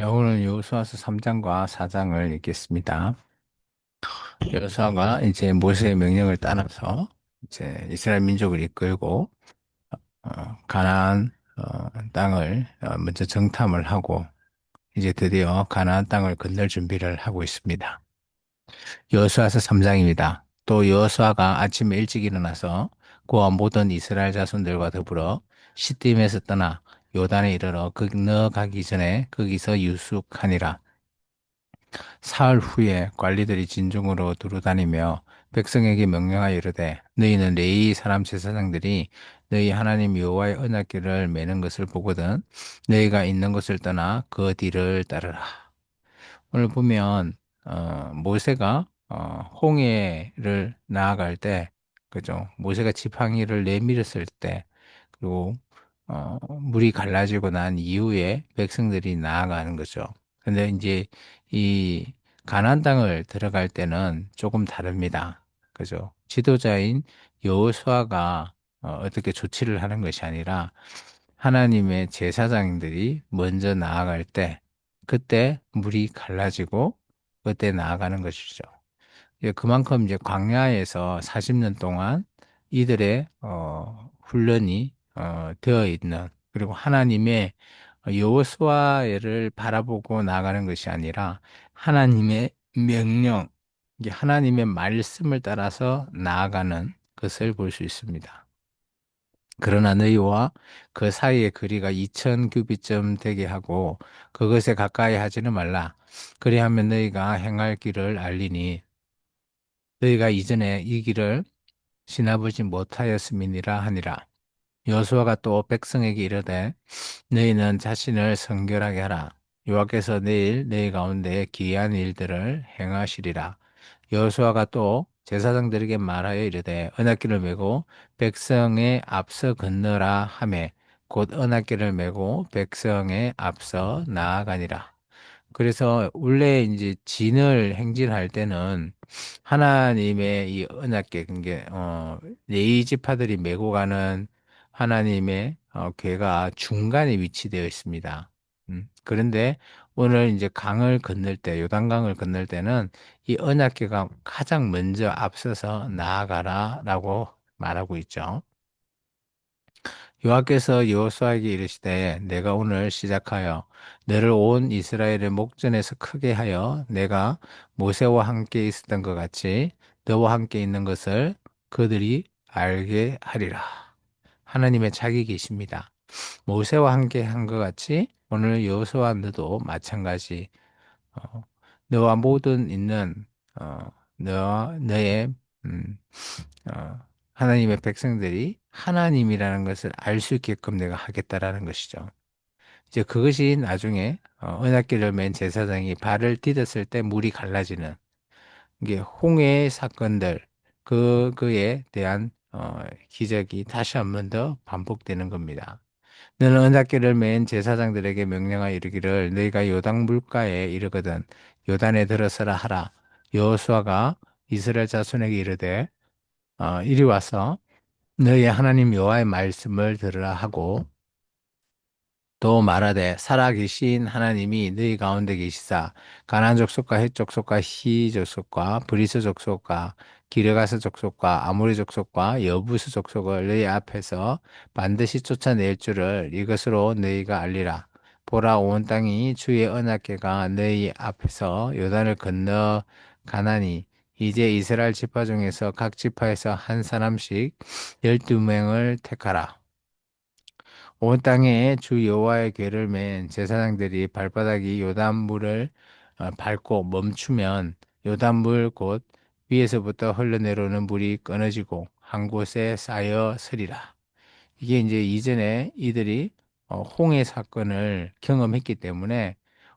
오늘 여호수아서 3장과 4장을 읽겠습니다. 여호수아가 이제 모세의 명령을 따라서 이제 이스라엘 민족을 이끌고 가나안 땅을 먼저 정탐을 하고 이제 드디어 가나안 땅을 건널 준비를 하고 있습니다. 여호수아서 3장입니다. 또 여호수아가 아침에 일찍 일어나서 그와 모든 이스라엘 자손들과 더불어 시딤에서 떠나 요단에 이르러 건너가기 전에 거기서 유숙하니라. 사흘 후에 관리들이 진중으로 두루다니며 백성에게 명령하여 이르되 너희는 레위 사람 제사장들이 너희 하나님 여호와의 언약궤를 매는 것을 보거든 너희가 있는 곳을 떠나 그 뒤를 따르라. 오늘 보면 모세가 홍해를 나아갈 때 그죠? 모세가 지팡이를 내밀었을 때 그리고 물이 갈라지고 난 이후에 백성들이 나아가는 거죠. 근데 이제 이 가나안 땅을 들어갈 때는 조금 다릅니다. 그죠? 지도자인 여호수아가 어떻게 조치를 하는 것이 아니라 하나님의 제사장들이 먼저 나아갈 때 그때 물이 갈라지고 그때 나아가는 것이죠. 그만큼 이제 광야에서 40년 동안 이들의 훈련이 되어 있는 그리고 하나님의 여호수아를 바라보고 나아가는 것이 아니라 하나님의 명령, 이게 하나님의 말씀을 따라서 나아가는 것을 볼 수 있습니다. 그러나 너희와 그 사이의 거리가 2000 규빗쯤 되게 하고 그것에 가까이 하지는 말라. 그리하면 너희가 행할 길을 알리니 너희가 이전에 이 길을 지나보지 못하였음이니라 하니라. 여호수아가 또 백성에게 이르되 너희는 자신을 성결하게 하라. 여호와께서 내일 너희 가운데 기이한 일들을 행하시리라. 여호수아가 또 제사장들에게 말하여 이르되 언약궤를 메고 백성의 앞서 건너라 하매 곧 언약궤를 메고 백성의 앞서 나아가니라. 그래서 원래 이제 진을 행진할 때는 하나님의 이 언약궤, 그게 레위 지파들이 메고 가는 하나님의 궤가 중간에 위치되어 있습니다. 그런데 오늘 이제 강을 건널 때, 요단강을 건널 때는 이 언약궤가 가장 먼저 앞서서 나아가라라고 말하고 있죠. 여호와께서 여호수아에게 이르시되 내가 오늘 시작하여 너를 온 이스라엘의 목전에서 크게 하여 내가 모세와 함께 있었던 것 같이 너와 함께 있는 것을 그들이 알게 하리라. 하나님의 자기 계십니다. 모세와 함께 한 것 같이 오늘 여호수아 너도 마찬가지 어, 너와 모든 있는 너와 너의 음, 어, 하나님의 백성들이 하나님이라는 것을 알 수 있게끔 내가 하겠다라는 것이죠. 이제 그것이 나중에 언약궤를 맨 제사장이 발을 디뎠을 때 물이 갈라지는 이게 홍해의 사건들 그에 대한 기적이 다시 한 번 더 반복되는 겁니다. 너는 언약궤를 맨 제사장들에게 명령하여 이르기를 너희가 요단 물가에 이르거든 요단에 들어서라 하라. 여호수아가 이스라엘 자손에게 이르되 이리 와서 너희 하나님 여호와의 말씀을 들으라 하고 또 말하되 살아계신 하나님이 너희 가운데 계시사 가나안 족속과 헷 족속과 히 족속과 브리스 족속과 기르가스 족속과 아모리 족속과 여부스 족속을 너희 앞에서 반드시 쫓아낼 줄을 이것으로 너희가 알리라. 보라 온 땅이 주의 언약궤가 너희 앞에서 요단을 건너 가나니 이제 이스라엘 지파 중에서 각 지파에서 한 사람씩 12명을 택하라. 온 땅에 주 여호와의 궤를 맨 제사장들이 발바닥이 요단물을 밟고 멈추면 요단물 곧 위에서부터 흘러내려오는 물이 끊어지고 한 곳에 쌓여 서리라. 이게 이제 이전에 이들이 홍해 사건을 경험했기 때문에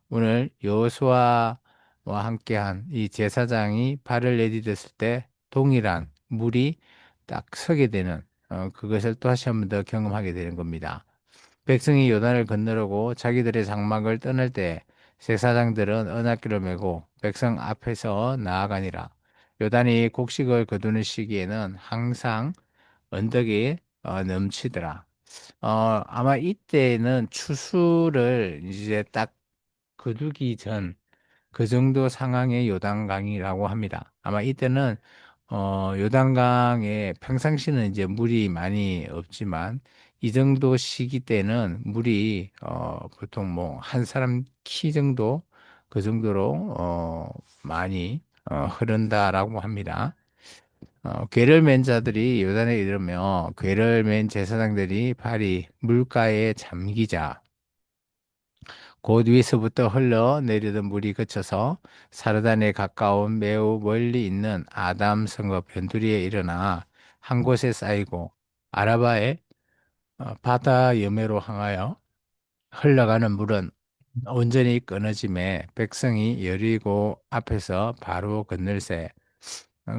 오늘 여호수아와 함께한 이 제사장이 발을 내디뎠을 때 동일한 물이 딱 서게 되는 그것을 또 다시 한 번 더 경험하게 되는 겁니다. 백성이 요단을 건너려고 자기들의 장막을 떠날 때 제사장들은 언약궤를 메고 백성 앞에서 나아가니라. 요단이 곡식을 거두는 시기에는 항상 언덕이 넘치더라. 아마 이때는 추수를 이제 딱 거두기 전 그 정도 상황의 요단강이라고 합니다. 아마 이때는 요단강에 평상시는 이제 물이 많이 없지만 이 정도 시기 때는 물이 보통 뭐 한 사람 키 정도 그 정도로 많이 흐른다라고 합니다. 괴를 맨 자들이 요단에 이르며 괴를 맨 제사장들이 발이 물가에 잠기자 곧 위에서부터 흘러내리던 물이 그쳐서 사르단에 가까운 매우 멀리 있는 아담 성읍 변두리에 일어나 한 곳에 쌓이고 아라바의 바다 여매로 향하여 흘러가는 물은 온전히 끊어짐에 백성이 여리고 앞에서 바로 건널새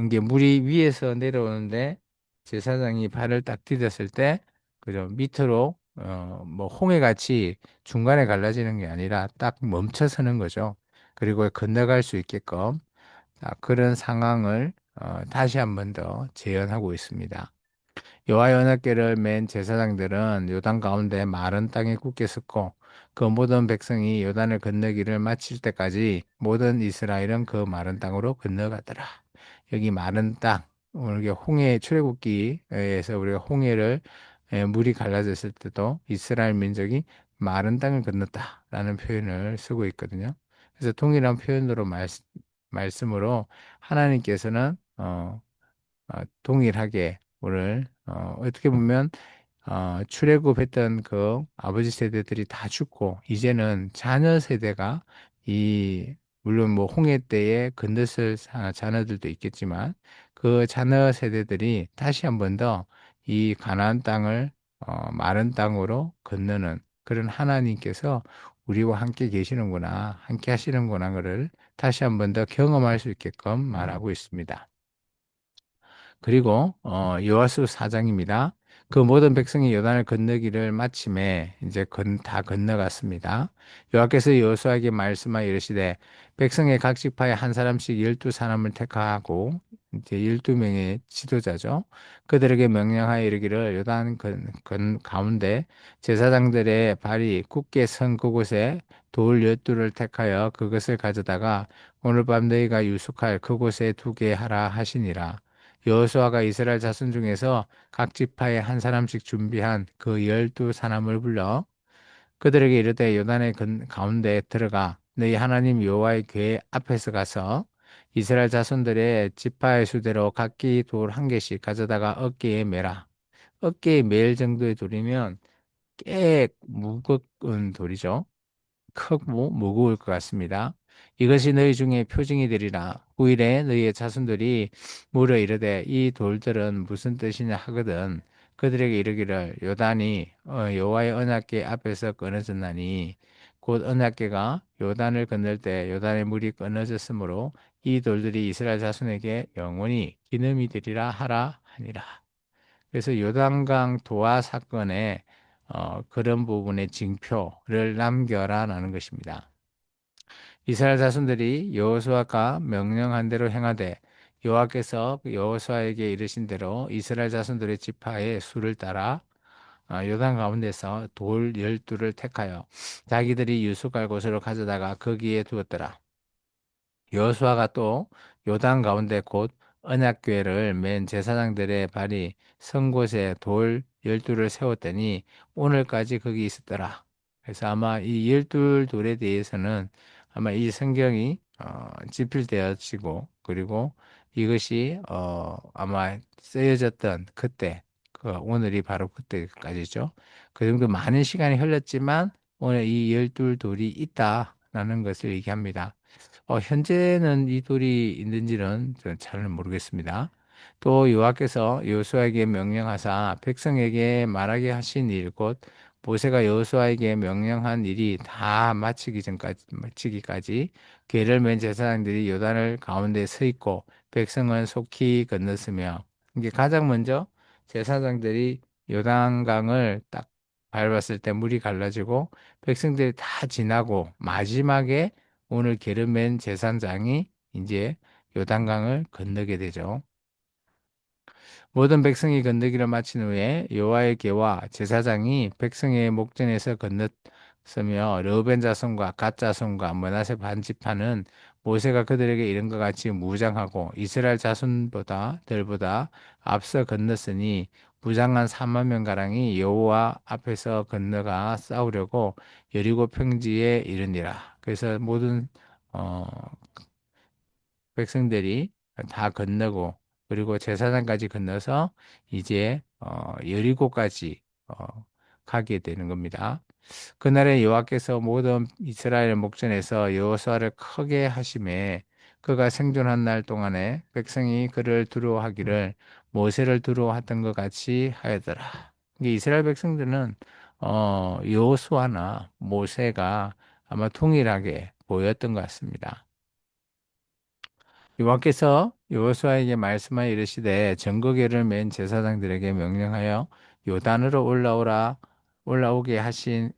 이게 물이 위에서 내려오는데 제사장이 발을 딱 디뎠을 때 그죠 밑으로 뭐 홍해같이 중간에 갈라지는 게 아니라 딱 멈춰서는 거죠. 그리고 건너갈 수 있게끔 그런 상황을 다시 한번 더 재현하고 있습니다. 여호와의 언약궤를 맨 제사장들은 요단 가운데 마른 땅에 굳게 섰고 그 모든 백성이 요단을 건너기를 마칠 때까지 모든 이스라엘은 그 마른 땅으로 건너가더라. 여기 마른 땅, 우리가 홍해 출애굽기에서 우리가 홍해를 물이 갈라졌을 때도 이스라엘 민족이 마른 땅을 건넜다라는 표현을 쓰고 있거든요. 그래서 동일한 표현으로 말씀으로 하나님께서는 동일하게 오늘 어떻게 보면 출애굽했던 그 아버지 세대들이 다 죽고 이제는 자녀 세대가 이 물론 뭐 홍해 때에 건넜을 자녀들도 있겠지만 그 자녀 세대들이 다시 한번 더 이 가나안 땅을 마른 땅으로 건너는 그런 하나님께서 우리와 함께 계시는구나, 함께 하시는구나, 그를 다시 한번 더 경험할 수 있게끔 말하고 있습니다. 그리고 여호와수 4장입니다. 그 모든 백성이 요단을 건너기를 마침에 이제 다 건너갔습니다. 여호와께서 여호수아에게 말씀하여 이르시되 백성의 각 지파에 한 사람씩 12사람을 택하고 이제 12명의 지도자죠. 그들에게 명령하여 이르기를 요단 가운데 제사장들의 발이 굳게 선 그곳에 돌 12를 택하여 그것을 가져다가 오늘 밤 너희가 유숙할 그곳에 두게 하라 하시니라. 여호수아가 이스라엘 자손 중에서 각 지파에 한 사람씩 준비한 그 12사람을 불러 그들에게 이르되 요단의 가운데 들어가 너희 하나님 여호와의 궤 앞에서 가서 이스라엘 자손들의 지파의 수대로 각기 돌 한 개씩 가져다가 어깨에 매라. 어깨에 매일 정도의 돌이면 꽤 무거운 돌이죠. 크고 무거울 것 같습니다. 이것이 너희 중에 표징이 되리라. 후일에 너희의 자손들이 물어 이르되 이 돌들은 무슨 뜻이냐 하거든. 그들에게 이르기를 요단이 여호와의 언약궤 앞에서 끊어졌나니 곧 언약궤가 요단을 건널 때 요단의 물이 끊어졌으므로 이 돌들이 이스라엘 자손에게 영원히 기념이 되리라 하라 하니라. 그래서 요단강 도하 사건에 그런 부분의 징표를 남겨라라는 것입니다. 이스라엘 자손들이 여호수아가 명령한 대로 행하되 여호와께서 여호수아에게 이르신 대로 이스라엘 자손들의 지파의 수를 따라 요단 가운데서 돌 12를 택하여 자기들이 유숙할 곳으로 가져다가 거기에 두었더라. 여호수아가 또 요단 가운데 곧 언약궤를 맨 제사장들의 발이 선 곳에 돌 12를 세웠더니 오늘까지 거기 있었더라. 그래서 아마 이 12돌에 대해서는 아마 이 성경이 집필되어지고 그리고 이것이 아마 쓰여졌던 그때 그 오늘이 바로 그때까지죠. 그 정도 많은 시간이 흘렀지만 오늘 이 12돌이 있다라는 것을 얘기합니다. 현재는 이 돌이 있는지는 저는 잘 모르겠습니다. 또 여호와께서 여호수아에게 명령하사 백성에게 말하게 하신 일 곧 모세가 여호수아에게 명령한 일이 다 마치기까지 궤를 맨 제사장들이 요단을 가운데 서 있고 백성은 속히 건넜으며 이게 가장 먼저 제사장들이 요단강을 딱 밟았을 때 물이 갈라지고 백성들이 다 지나고 마지막에 오늘 게르멘 제사장이 이제 요단강을 건너게 되죠. 모든 백성이 건너기를 마친 후에 여호와의 궤와 제사장이 백성의 목전에서 쓰며 르우벤 자손과 갓 자손과 므낫세 반지파는 모세가 그들에게 이른것 같이 무장하고 이스라엘 자손보다 들보다 앞서 건넜으니 무장한 4만 명 가량이 여호와 앞에서 건너가 싸우려고 여리고 평지에 이르니라. 그래서 모든 어, 백성들이 다 건너고 그리고 제사장까지 건너서 이제 여리고까지 가게 되는 겁니다. 그날에 여호와께서 모든 이스라엘 목전에서 여호수아를 크게 하심에 그가 생존한 날 동안에 백성이 그를 두려워하기를 모세를 두려워했던 것 같이 하였더라. 이게 이스라엘 백성들은 여호수아나 모세가 아마 동일하게 보였던 것 같습니다. 여호와께서 여호수아에게 말씀하여 이르시되 전거계를 맨 제사장들에게 명령하여 요단으로 올라오게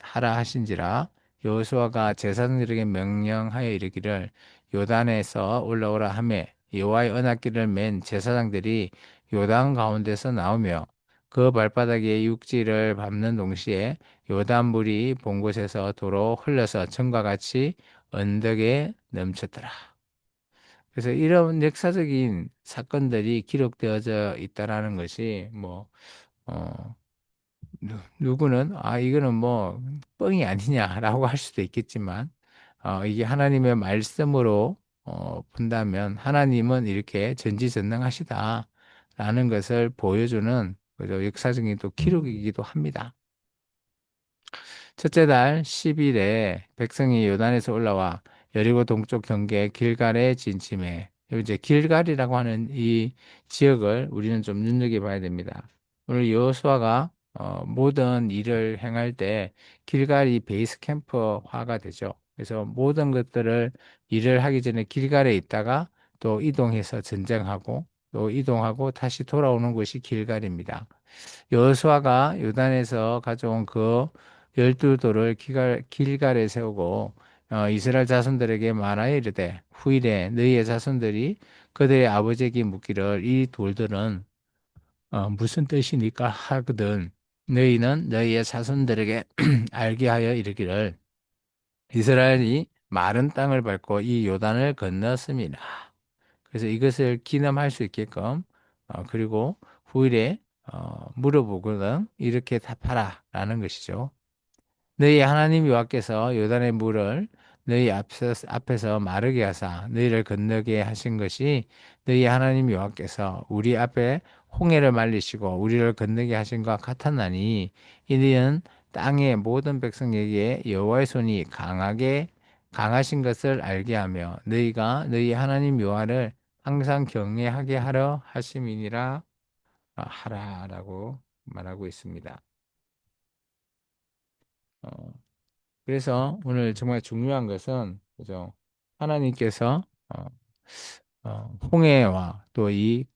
하라 하신지라. 여호수아가 제사장들에게 명령하여 이르기를 요단에서 올라오라 하매 여호와의 언약궤를 맨 제사장들이 요단 가운데서 나오며 그 발바닥에 육지를 밟는 동시에 요단 물이 본 곳에서 도로 흘러서 전과 같이 언덕에 넘쳤더라. 그래서 이런 역사적인 사건들이 기록되어져 있다라는 것이 어, 누구는 이거는 뻥이 아니냐라고 할 수도 있겠지만, 이게 하나님의 말씀으로 본다면 하나님은 이렇게 전지전능하시다라는 것을 보여주는 그죠? 역사적인 또 기록이기도 합니다. 첫째 달 10일에 백성이 요단에서 올라와 여리고 동쪽 경계 길갈에 진침해. 여기 이제 길갈이라고 하는 이 지역을 우리는 좀 눈여겨봐야 됩니다. 오늘 여호수아가 모든 일을 행할 때 길갈이 베이스 캠프화가 되죠. 그래서 모든 것들을 일을 하기 전에 길갈에 있다가 또 이동해서 전쟁하고 또 이동하고 다시 돌아오는 곳이 길갈입니다. 여호수아가 요단에서 가져온 그 열두 돌을 길갈에 세우고 이스라엘 자손들에게 말하여 이르되 후일에 너희의 자손들이 그들의 아버지에게 묻기를 이 돌들은 무슨 뜻이니까 하거든 너희는 너희의 자손들에게 알게 하여 이르기를 이스라엘이 마른 땅을 밟고 이 요단을 건넜습니다. 그래서 이것을 기념할 수 있게끔 그리고 후일에 물어보거든 이렇게 답하라라는 것이죠. 너희 하나님 여호와께서 요단의 물을 너희 앞에서 마르게 하사 너희를 건너게 하신 것이 너희 하나님 여호와께서 우리 앞에 홍해를 말리시고 우리를 건너게 하신 것 같았나니 이는 땅의 모든 백성에게 여호와의 손이 강하신 것을 알게 하며 너희가 너희 하나님 여호와를 항상 경외하게 하려 하심이니라 하라라고 말하고 있습니다. 어, 그래서 오늘 정말 중요한 것은 그죠? 하나님께서 홍해와 또 이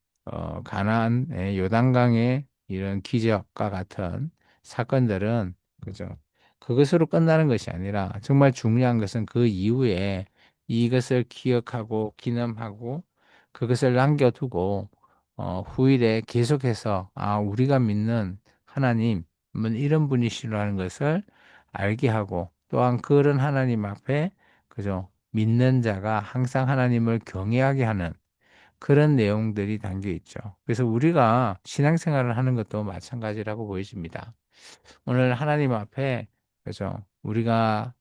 가나안의 요단강의 이런 기적과 같은 사건들은 그죠? 그것으로 끝나는 것이 아니라 정말 중요한 것은 그 이후에 이것을 기억하고 기념하고 그것을 남겨두고 후일에 계속해서 우리가 믿는 하나님은 이런 분이시라는 것을 알게 하고 또한 그런 하나님 앞에 그죠? 믿는 자가 항상 하나님을 경외하게 하는 그런 내용들이 담겨 있죠. 그래서 우리가 신앙생활을 하는 것도 마찬가지라고 보여집니다. 오늘 하나님 앞에 그죠? 우리가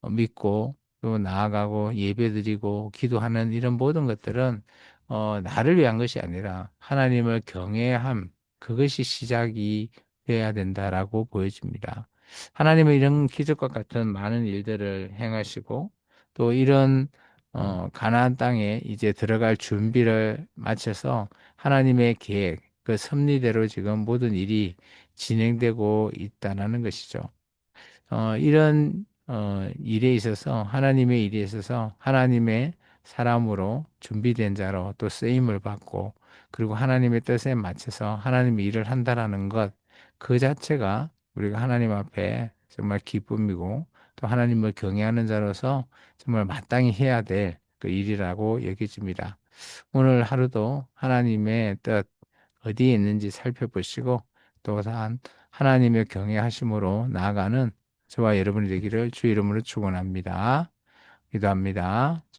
믿고 또 나아가고 예배드리고 기도하는 이런 모든 것들은 나를 위한 것이 아니라 하나님을 경외함 그것이 시작이 되어야 된다라고 보여집니다. 하나님은 이런 기적과 같은 많은 일들을 행하시고 또 이런 가나안 땅에 이제 들어갈 준비를 마쳐서 하나님의 계획 그 섭리대로 지금 모든 일이 진행되고 있다는 것이죠. 이런 일에 있어서 하나님의 일에 있어서 하나님의 사람으로 준비된 자로 또 쓰임을 받고 그리고 하나님의 뜻에 맞춰서 하나님의 일을 한다라는 것 그 자체가 우리가 하나님 앞에 정말 기쁨이고 또 하나님을 경외하는 자로서 정말 마땅히 해야 될 그 일이라고 여겨집니다. 오늘 하루도 하나님의 뜻 어디에 있는지 살펴보시고 또 하나님의 경외하심으로 나아가는 저와 여러분이 되기를 주 이름으로 축원합니다. 기도합니다.